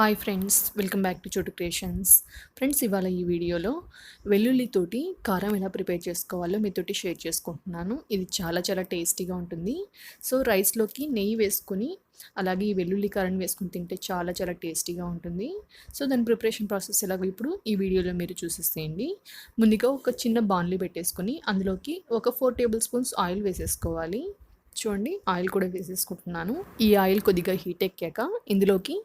Hi friends, welcome back to చోటు creations. Friends, ఇవాళ ఈ వీడియోలో వెల్లుల్లితోటి కారం ఎలా ప్రిపేర్ చేసుకోవాలో మీతోటి షేర్ చేసుకుంటున్నాను. ఇది చాలా చాలా టేస్టీగా ఉంటుంది. సో రైస్లోకి నెయ్యి వేసుకొని అలాగే ఈ వెల్లుల్లి కారం వేసుకుని తింటే చాలా చాలా టేస్టీగా ఉంటుంది. సో దాని ప్రిపరేషన్ ప్రాసెస్ ఎలాగో ఇప్పుడు ఈ వీడియోలో మీరు చూసేసేయండి. ముందుగా ఒక చిన్న బాణలి పెట్టేసుకొని అందులోకి ఒక 4 టేబుల్ స్పూన్స్ ఆయిల్ వేసేసుకోవాలి. చూడండి, ఆయిల్ కూడా వేసేసుకుంటున్నాను. ఈ ఆయిల్ కొద్దిగా హీట్ ఎక్కాక ఇందులోకి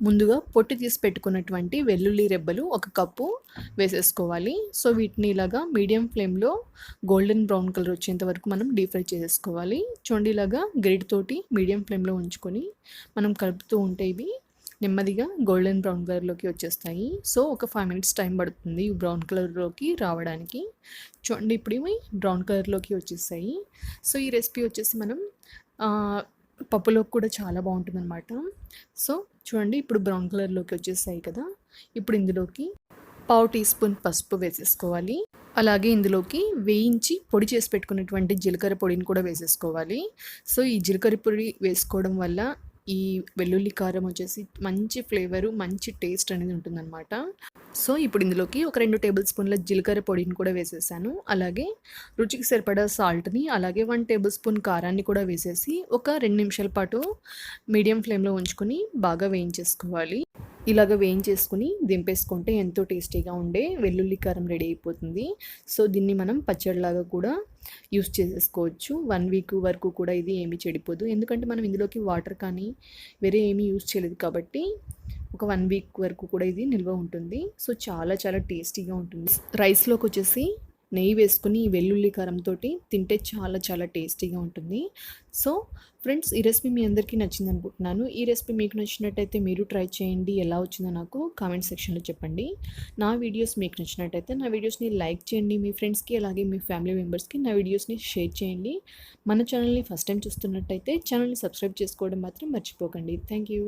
ముందుగా పొట్టు తీసి పెట్టుకున్నటువంటి వెల్లుల్లి రెబ్బలు ఒక కప్పు వేసేసుకోవాలి. సో వీటిని ఇలాగా మీడియం ఫ్లేమ్లో గోల్డెన్ బ్రౌన్ కలర్ వచ్చేంత వరకు మనం డీప్ ఫ్రై చేసేసుకోవాలి. చూడండి, ఇలాగా గరిటె తోటి మీడియం ఫ్లేమ్లో ఉంచుకొని మనం కలుపుతూ ఉంటే ఇవి నెమ్మదిగా గోల్డెన్ బ్రౌన్ కలర్లోకి వచ్చేస్తాయి. సో ఒక 5 మినిట్స్ టైం పడుతుంది ఈ బ్రౌన్ కలర్లోకి రావడానికి. చూడండి, ఇప్పుడు ఇవి బ్రౌన్ కలర్లోకి వచ్చేసాయి. సో ఈ రెసిపీ వచ్చేసి మనం పప్పులోకి కూడా చాలా బాగుంటుందన్నమాట. సో చూడండి, ఇప్పుడు బ్రౌన్ కలర్లోకి వచ్చేసాయి కదా. ఇప్పుడు ఇందులోకి 1/2 టీ స్పూన్ పసుపు వేసేసుకోవాలి. అలాగే ఇందులోకి వేయించి పొడి చేసి పెట్టుకున్నటువంటి జీలకర్ర పొడిని కూడా వేసేసుకోవాలి. సో ఈ జీలకర్ర పొడి వేసుకోవడం వల్ల ఈ వెల్లుల్లి కారం వచ్చేసి మంచి ఫ్లేవరు, మంచి టేస్ట్ అనేది ఉంటుందన్నమాట. సో ఇప్పుడు ఇందులోకి ఒక 2 టేబుల్ స్పూన్ల జీలకర్ర పొడిని కూడా వేసేసాను. అలాగే రుచికి సరిపడా సాల్ట్ని, అలాగే 1 టేబుల్ స్పూన్ కారాన్ని కూడా వేసేసి ఒక 2 నిమిషాల పాటు మీడియం ఫ్లేమ్లో ఉంచుకొని బాగా వేయించేసుకోవాలి. ఇలాగ వేయించేసుకుని దింపేసుకుంటే ఎంతో టేస్టీగా ఉండే వెల్లుల్లి కారం రెడీ అయిపోతుంది. సో దీన్ని మనం పచ్చడిలాగా కూడా యూస్ చేసేసుకోవచ్చు. 1 వీక్ వరకు కూడా ఇది ఏమీ చెడిపోదు. ఎందుకంటే మనం ఇందులోకి వాటర్ కానీ వేరే ఏమీ యూస్ చేయలేదు కాబట్టి ఒక 1 వీక్ వరకు కూడా ఇది నిల్వ ఉంటుంది. సో చాలా చాలా టేస్టీగా ఉంటుంది. రైస్లోకి వచ్చేసి నెయ్యి వేసుకుని వెల్లుల్లి కారంతో తింటే చాలా చాలా టేస్టీగా ఉంటుంది. సో ఫ్రెండ్స్, ఈ రెసిపీ మీ అందరికీ నచ్చింది అనుకుంటున్నాను. ఈ రెసిపీ మీకు నచ్చినట్టయితే మీరు ట్రై చేయండి. ఎలా వచ్చిందో నాకు కామెంట్ సెక్షన్లో చెప్పండి. నా వీడియోస్ మీకు నచ్చినట్టయితే నా వీడియోస్ని లైక్ చేయండి. మీ ఫ్రెండ్స్కి అలాగే మీ ఫ్యామిలీ మెంబర్స్కి నా వీడియోస్ని షేర్ చేయండి. మన ఛానల్ని ఫస్ట్ టైం చూస్తున్నట్టయితే ఛానల్ని సబ్స్క్రైబ్ చేసుకోవడం మాత్రం మర్చిపోకండి. Thank you.